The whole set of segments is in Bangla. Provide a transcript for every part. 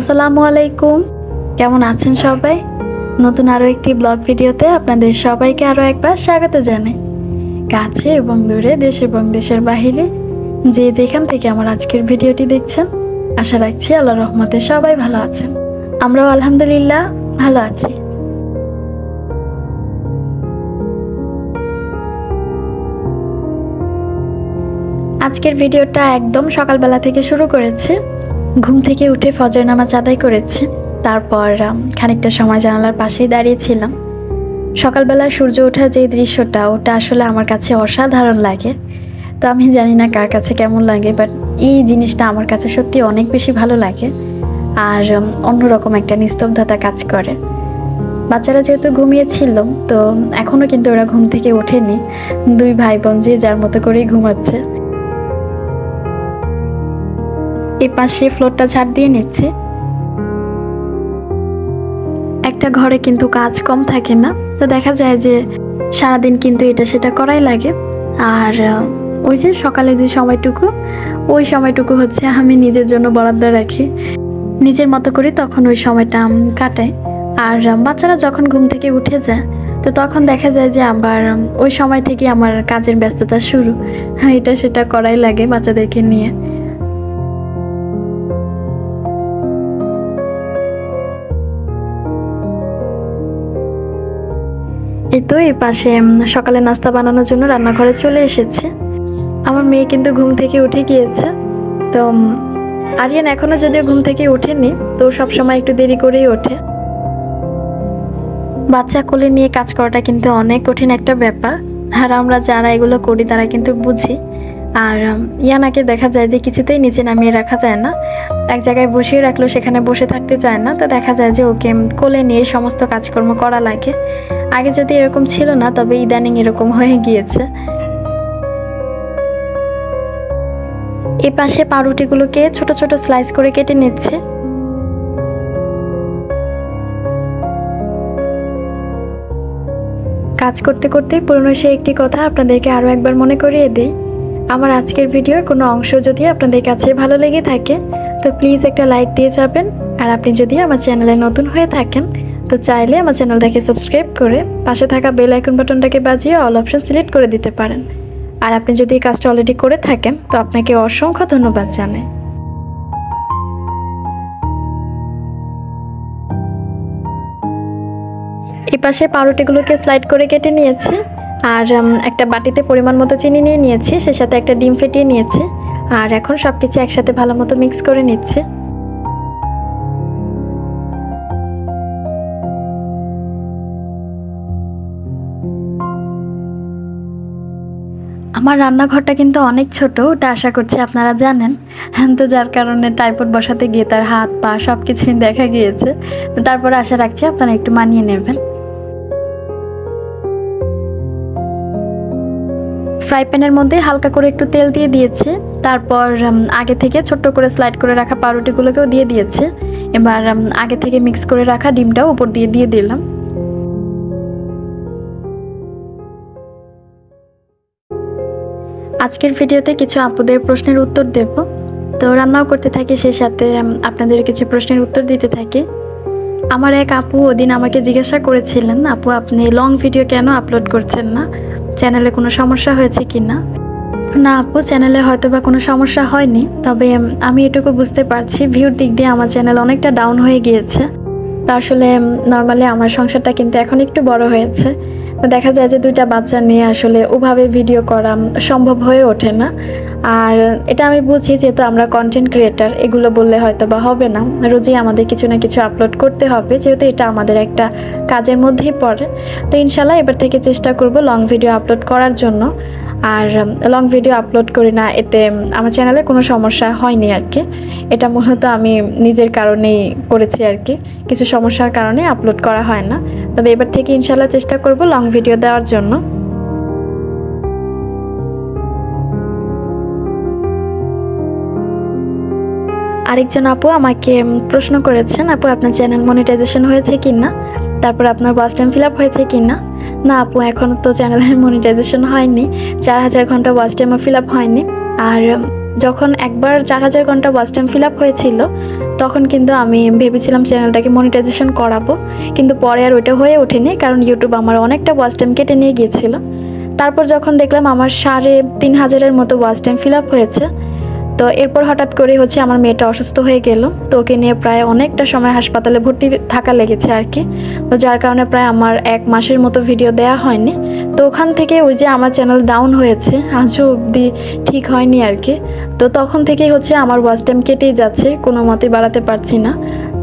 আসসালামু আলাইকুম, কেমন আছেন সবাই? নতুন আরও একটি ব্লগ ভিডিওতে আপনাদের সবাইকে আরও একবার স্বাগত জানাই। কাছে এবং দূরে, দেশ এবং দেশের বাহিরে যে যেখান থেকে আমার আজকের ভিডিওটি দেখছেন, আশা রাখছি আল্লাহর রহমতে সবাই ভালো আছেন। আমরাও আলহামদুলিল্লাহ ভালো আছি। আজকের ভিডিওটা একদম সকালবেলা থেকে শুরু করেছি। ঘুম থেকে উঠে ফজর নামাজ আদায় করেছি, তারপর খানিকটা সময় জানালার পাশেই দাঁড়িয়েছিলাম। সকালবেলা সূর্য ওঠার যে দৃশ্যটা, ওটা আসলে আমার কাছে অসাধারণ লাগে। তো আমি জানি না কার কাছে কেমন লাগে, বাট এই জিনিসটা আমার কাছে সত্যি অনেক বেশি ভালো লাগে। আর অন্যরকম একটা নিস্তব্ধতা কাজ করে। বাচ্চারা যেহেতু ঘুমিয়েছিল, তো এখনও কিন্তু ওরা ঘুম থেকে ওঠেনি। দুই ভাই বোন যে যার মতো করেই ঘুমাচ্ছে। এই পাশে ফ্লোরটা ঝাড় দিয়ে নিচ্ছে। একটা ঘরে কিন্তু কাজ কম থাকে না, তো দেখা যায় যে সারাদিন কিন্তু এটা সেটা করাই লাগে। আর ওই যে সকালে যে সময়টুকু, ওই সময়টুকু হচ্ছে আমি নিজের জন্য বরাদ্দ রাখি, নিজের মতো করে তখন ওই সময়টা কাটাই। আর বাচ্চারা যখন ঘুম থেকে উঠে যায়, তো তখন দেখা যায় যে আবার ওই সময় থেকে আমার কাজের ব্যস্ততা শুরু। এটা সেটা করাই লাগে বাচ্চাদেরকে নিয়ে। এই তো এই পাশে সকালে নাস্তা বানানোর জন্য রান্নাঘরে চলে এসেছে। আমার মেয়ে কিন্তু ঘুম থেকে উঠে গিয়েছে। তো আরিয়ান এখনও যদিও ঘুম থেকে ওঠেনি, তো সবসময় একটু দেরি করেই ওঠে। বাচ্চা কোলে নিয়ে কাজ করাটা কিন্তু অনেক কঠিন একটা ব্যাপার, আর আমরা যারা এগুলো করি তারা কিন্তু বুঝি। আর ইয়ানাকে দেখা যায় যে কিছুতেই নিচে নামিয়ে রাখা যায় না, এক জায়গায় বসিয়ে রাখলেও সেখানে বসে থাকতে চায় না। তো দেখা যায় যে ওকে কোলে নিয়ে সমস্ত কাজকর্ম করা লাগে। আগে যদি এরকম ছিল না, তবে ইদানিং এরকম হয়ে গিয়েছে। এই পাশে পাউরুটিগুলোকে ছোট ছোট স্লাইস করে কেটে নিচ্ছে। কাজ করতে করতে পুরনো সে একটি কথা আপনাদেরকে আরও একবার মনে করিয়ে দিই। আমার আজকের ভিডিওর কোনো অংশ যদি আপনাদের কাছে ভালো লেগে থাকে, তো প্লিজ একটা লাইক দিয়ে যাবেন। আর আপনি যদি আমার চ্যানেলে নতুন হয়ে থাকেন, তো চাইলে আমার চ্যানেলটাকে সাবস্ক্রাইব করে পাশে থাকা বেল আইকন বাটনটাকে বাজিয়ে অল অপশন সিলেক্ট করে দিতে পারেন। আর আপনি যদি এই কাজটা অলরেডি করে থাকেন, তো আপনাকে অসংখ্য ধন্যবাদ জানাই। এই পাশে পাউরুটিগুলোকে স্লাইড করে কেটে নিয়েছি। আর একটা বাটিতে পরিমাণ মতো চিনি নিয়ে নিয়েছি, সে সাথে একটা ডিম ফেটিয়ে নিয়েছি। আর এখন সব কিছু একসাথে ভালো মতো মিক্স করে নিচ্ছে। আমার রান্নাঘরটা কিন্তু অনেক ছোট, ওটা আশা করছি আপনারা জানেন। তো যার কারণে ট্রাইপড বসাতে গিয়ে তার হাত পা সব কিছুই দেখা গিয়েছে। তো তারপরে আশা রাখছি আপনারা একটু মানিয়ে নেবেন। ফ্রাই প্যানের মধ্যে হালকা করে একটু তেল দিয়ে দিয়েছে। তারপর আগে থেকে ছোট্ট করে স্লাইড করে রাখা পাউরুটিগুলোকেও দিয়ে দিয়েছে। এবার আগে থেকে মিক্স করে রাখা ডিমটাও উপর দিয়ে দিলাম। আজকের ভিডিওতে কিছু আপুদের প্রশ্নের উত্তর দেব, তো রান্নাও করতে থাকি, সেই সাথে আপনাদের কিছু প্রশ্নের উত্তর দিতে থাকি। আমার এক আপু ওদিন আমাকে জিজ্ঞাসা করেছিলেন, আপু আপনি লং ভিডিও কেন আপলোড করছেন না, চ্যানেলে কোনো সমস্যা হয়েছে কি না? না আপু, চ্যানেলে হয়তো বা কোনো সমস্যা হয়নি, তবে আমি এটুকু বুঝতে পারছি ভিউর দিক দিয়ে আমার চ্যানেল অনেকটা ডাউন হয়ে গিয়েছে। তা আসলে নর্মালি আমার সংসারটা কিন্তু এখন একটু বড় হয়েছে। তো দেখা যায় যে দুইটা বাচ্চা নিয়ে আসলে ওভাবে ভিডিও করা সম্ভব হয়ে ওঠে না। আর এটা আমি বুঝি, যেহেতু আমরা কন্টেন্ট ক্রিয়েটার, এগুলো বললে হয়তো বা হবে না, রোজই আমাদের কিছু না কিছু আপলোড করতে হবে, যেহেতু এটা আমাদের একটা কাজের মধ্যেই পড়ে। তো ইনশাল্লাহ এবার থেকে চেষ্টা করব লং ভিডিও আপলোড করার জন্য। আর লং ভিডিও আপলোড করি না, এতে আমার চ্যানেলে কোনো সমস্যা হয়নি আর কি। এটা মূলত আমি নিজের কারণেই করেছি আর কি, কিছু সমস্যার কারণে আপলোড করা হয় না। তবে এবার থেকে ইনশাল্লাহ চেষ্টা করব লং ভিডিও দেওয়ার জন্য। আরেকজন আপু আমাকে প্রশ্ন করেছেন, আপু আপনার চ্যানেল মনিটাইজেশন হয়েছে কি না, তারপর আপনার ওয়াচ টাইম ফিল আপ হয়েছে কি না। না আপু, এখনও তো চ্যানেলের মনিটাইজেশন হয়নি, 4000 ঘন্টা ওয়াচ টাইমও ফিল আপ হয়নি। আর যখন একবার 4000 ঘন্টা ওয়াচ টাইম ফিল আপ হয়েছিল তখন কিন্তু আমি ভেবেছিলাম চ্যানেলটাকে মনিটাইজেশন করাবো, কিন্তু পরে আর ওইটা হয়ে ওঠেনি, কারণ ইউটিউব আমার অনেকটা ওয়াচ টাইম কেটে নিয়ে গিয়েছিল। তারপর যখন দেখলাম আমার 3500-এর মতো ওয়াচ টাইম ফিল আপ হয়েছে, তো এরপর হঠাৎ করে হচ্ছে আমার মেয়েটা অসুস্থ হয়ে গেল। তো ওকে নিয়ে প্রায় অনেকটা সময় হাসপাতালে ভর্তি থাকা লেগেছে আর কি। তো যার কারণে প্রায় আমার 1 মাসের মতো ভিডিও দেওয়া হয়নি। তো ওখান থেকে ওই যে আমার চ্যানেল ডাউন হয়েছে, আজও অবধি ঠিক হয়নি আর কি। তো তখন থেকেই হচ্ছে আমার ওয়াচ টাইম কেটেই যাচ্ছে, কোনো মতে বাড়াতে পারছি না,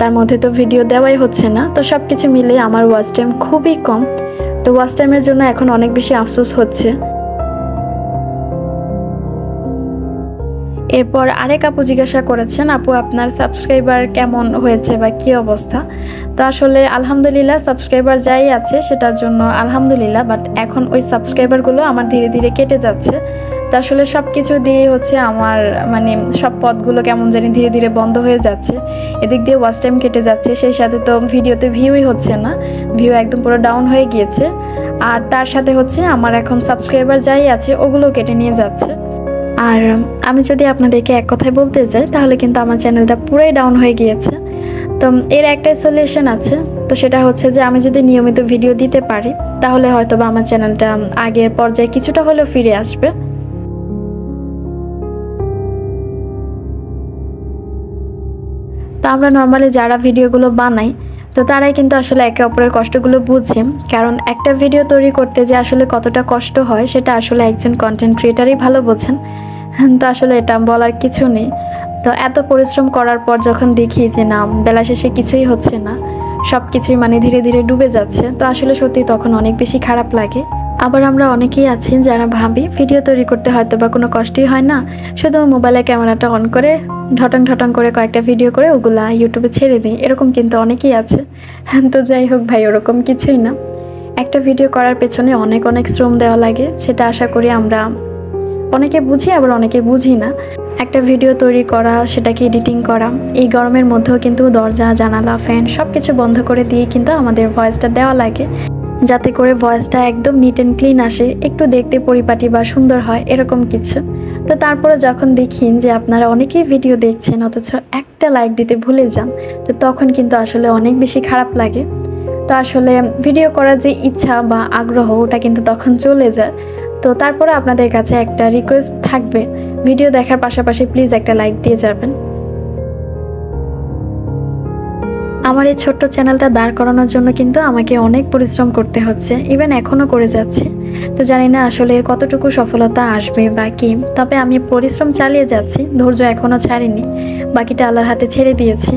তার মধ্যে তো ভিডিও দেওয়াই হচ্ছে না। তো সব কিছু মিলে আমার ওয়াচ টাইম খুবই কম। তো ওয়াচ টাইমের জন্য এখন অনেক বেশি আফসোস হচ্ছে। এরপর আরেক আপু জিজ্ঞাসা করেছেন, আপু আপনার সাবস্ক্রাইবার কেমন হয়েছে বা কী অবস্থা? তো আসলে আলহামদুলিল্লাহ সাবস্ক্রাইবার যাই আছে সেটার জন্য আলহামদুলিল্লাহ, বাট এখন ওই সাবস্ক্রাইবারগুলো আমার ধীরে ধীরে কেটে যাচ্ছে। তো আসলে সব কিছু দিয়ে হচ্ছে আমার মানে সব পথগুলো কেমন জানি ধীরে ধীরে বন্ধ হয়ে যাচ্ছে। এদিক দিয়ে ওয়াচ টাইম কেটে যাচ্ছে, সেই সাথে তো ভিডিওতে ভিউই হচ্ছে না, ভিউ একদম পুরো ডাউন হয়ে গিয়েছে। আর তার সাথে হচ্ছে আমার এখন সাবস্ক্রাইবার যাই আছে ওগুলো কেটে নিয়ে যাচ্ছে। আর আমি যদি আপনাদেরকে এক কথায় বলতে যাই তাহলে কিন্তু আমার চ্যানেলটা পুরোই ডাউন হয়ে গিয়েছে। তো এর একটাই সলিউশন আছে, তো সেটা হচ্ছে যে আমি যদি নিয়মিত ভিডিও দিতে পারি তাহলে হয়তো বা আমার চ্যানেলটা আগের পর্যায়ে কিছুটা হলেও ফিরে আসবে। তো আমরা নর্মালি যারা ভিডিওগুলো বানাই তো তারাই কিন্তু আসলে একে অপরের কষ্টগুলো বুঝি, কারণ একটা ভিডিও তৈরি করতে যে আসলে কতটা কষ্ট হয় সেটা আসলে একজন কন্টেন্ট ক্রিয়েটারই ভালো বোঝেন। তো আসলে এটা বলার কিছু নেই। তো এত পরিশ্রম করার পর যখন দেখি যে না বেলা শেষে কিছুই হচ্ছে না, সব কিছুই মানে ধীরে ধীরে ডুবে যাচ্ছে, তো আসলে সত্যি তখন অনেক বেশি খারাপ লাগে। আবার আমরা অনেকেই আছি যারা ভাবি ভিডিও তৈরি করতে হয়তো বা কোনো কষ্টই হয় না, শুধু মোবাইলে ক্যামেরাটা অন করে ঢটং ঢটং করে কয়েকটা ভিডিও করে ওগুলা ইউটিউবে ছেড়ে দিই, এরকম কিন্তু অনেকেই আছে। তো যাই হোক ভাই, ওরকম কিছুই না। একটা ভিডিও করার পেছনে অনেক অনেক শ্রম দেওয়া লাগে, সেটা আশা করি আমরা অনেকে বুঝি আবার অনেকে বুঝি না। একটা ভিডিও তৈরি করা, সেটাকে এডিটিং করা, এই গরমের মধ্যেও কিন্তু দরজা জানালা ফ্যান সব কিছু বন্ধ করে দিয়ে কিন্তু আমাদের ভয়েসটা দেওয়া লাগে, যাতে করে ভয়েসটা একদম নিট অ্যান্ড ক্লিন আসে, একটু দেখতে পরিপাটি বা সুন্দর হয় এরকম কিছু। তো তারপরে যখন দেখেন যে আপনারা অনেকেই ভিডিও দেখছেন অথচ একটা লাইক দিতে ভুলে যান, তো তখন কিন্তু আসলে অনেক বেশি খারাপ লাগে। তো আসলে ভিডিও করার যে ইচ্ছা বা আগ্রহ ওটা কিন্তু তখন চলে যায়। তো তারপরে আপনাদের কাছে একটা রিকোয়েস্ট থাকবে, ভিডিও দেখার পাশাপাশি প্লিজ একটা লাইক দিয়ে যাবেন। আমার এই ছোট্ট চ্যানেলটা দাঁড় করানোর জন্য কিন্তু আমাকে অনেক পরিশ্রম করতে হচ্ছে, ইভেন এখনও করে যাচ্ছি। তো জানি না আসলে এর কতটুকু সফলতা আসবে বা কি, তবে আমি পরিশ্রম চালিয়ে যাচ্ছি, ধৈর্য এখনও ছাড়িনি, বাকিটা আল্লাহর হাতে ছেড়ে দিয়েছি।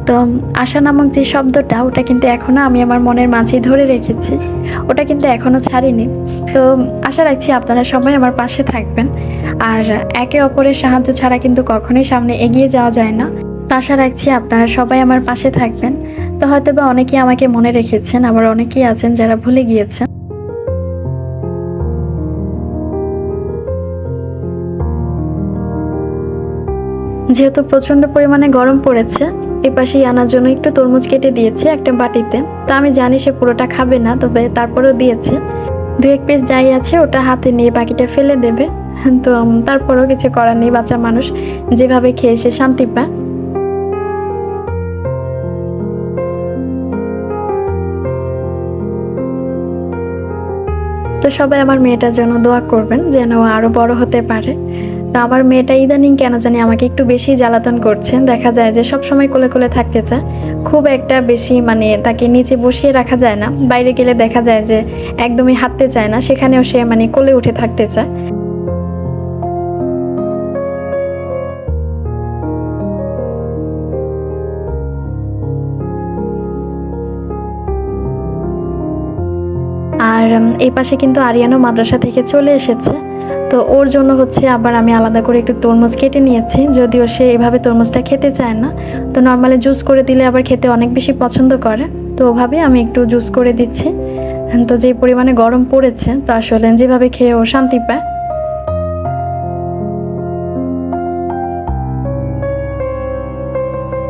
তো আশা নামক যে শব্দটা ওটা কিন্তু এখনও আমি আমার মনের মাঝেই ধরে রেখেছি, ওটা কিন্তু এখনও ছাড়িনি। তো আশা রাখছি আপনারা সবাই আমার পাশে থাকবেন, আর একে অপরের সাহায্য ছাড়া কিন্তু কখনোই সামনে এগিয়ে যাওয়া যায় না। তো আশা রাখছি আপনারা সবাই আমার পাশে থাকবেন। তো হয়তো বা অনেকেই আমাকে মনে রেখেছেন, আবার অনেকেই আছেন যারা ভুলে গিয়েছেন। যেহেতু প্রচণ্ড পরিমাণে গরম পড়েছে, এপাশেই আনার জন্য একটু তরমুজ কেটে দিয়েছি একটা বাটিতে। তো আমি জানি সে পুরোটা খাবে না, তবে তারপরেও দিয়েছে। 2-1 পিস যাই আছে ওটা হাতে নিয়ে বাকিটা ফেলে দেবে। তো তারপরেও কিছু করার নেই, বাচ্চা মানুষ যেভাবে খেয়ে সে শান্তি পায়। তো সবাই আমার মেয়েটার জন্য দোয়া করবেন যেন ও আরও বড় হতে পারে। তো আমার মেয়েটা ইদানিং কেন জানি আমাকে একটু বেশি জ্বালাতন করছে, দেখা যায় যে সব সময় কোলে কোলে থাকতে চায়, খুব একটা বেশি মানে তাকে নিচে বসিয়ে রাখা যায় না। বাইরে গেলে দেখা যায় যে একদমই হাঁটতে চায় না, সেখানেও সে মানে কোলে উঠে থাকতে চায়। আর এই পাশে কিন্তু আরিয়ানও মাদ্রাসা থেকে চলে এসেছে, তো ওর জন্য হচ্ছে আবার আমি আলাদা করে একটু তরমুজ কেটে নিয়েছি, যদিও সে এভাবে তরমুজটা খেতে চায় না। তো নর্মালি জুস করে দিলে আবার খেতে অনেক বেশি পছন্দ করে, তো ওভাবে আমি একটু জুস করে দিচ্ছি। তো যে পরিমাণে গরম পড়েছে, তো আসলে যেভাবে খেয়ে ও শান্তি পায়।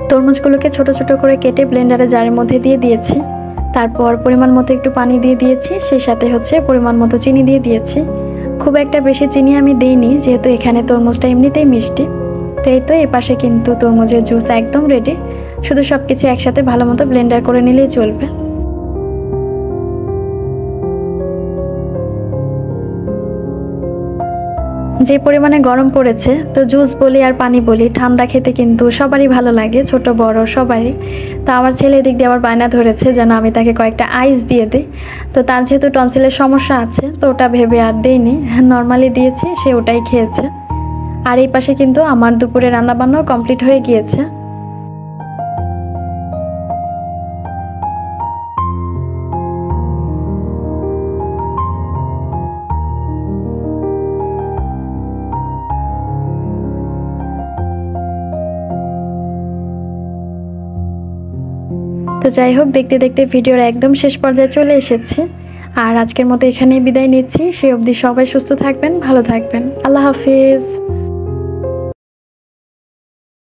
তরমুজগুলোকে ছোট ছোট করে কেটে ব্লেন্ডারে জারের মধ্যে দিয়ে দিয়েছি। তারপর পরিমাণ মতো একটু পানি দিয়ে দিয়েছি, সেই সাথে হচ্ছে পরিমাণ মতো চিনি দিয়ে দিয়েছি। খুব একটা বেশি চিনি আমি দিইনি, যেহেতু এখানে তরমুজটা এমনিতেই মিষ্টি। তো এই তো এপাশে কিন্তু তরমুজের জুস একদম রেডি, শুধু সব কিছু একসাথে ভালো মতো ব্লেন্ডার করে নিলেই চলবে। যে পরিমাণে গরম পড়েছে, তো জুস বলি আর পানি বলি, ঠান্ডা খেতে কিন্তু সবারই ভালো লাগে, ছোট বড় সবারই। তো আমার ছেলে এদিক দিয়ে আবার বায়না ধরেছে যেন আমি তাকে কয়েকটা আইস দিয়ে দিই। তো তার যেহেতু টনসিলের সমস্যা আছে, তো ওটা ভেবে আর দেইনি, নর্মালি দিয়েছি, সে ওটাই খেয়েছে। আর এই পাশে কিন্তু আমার দুপুরে রান্নাবান্নাও কমপ্লিট হয়ে গিয়েছে। তো যাই হোক, দেখতে দেখতে ভিডিওর একদম শেষ পর্যায়ে চলে এসেছি। আর আজকের মতো এখানেই বিদায় নিচ্ছি। সে অবধি সবাই সুস্থ থাকবেন, ভালো থাকবেন। আল্লাহ হাফিজ।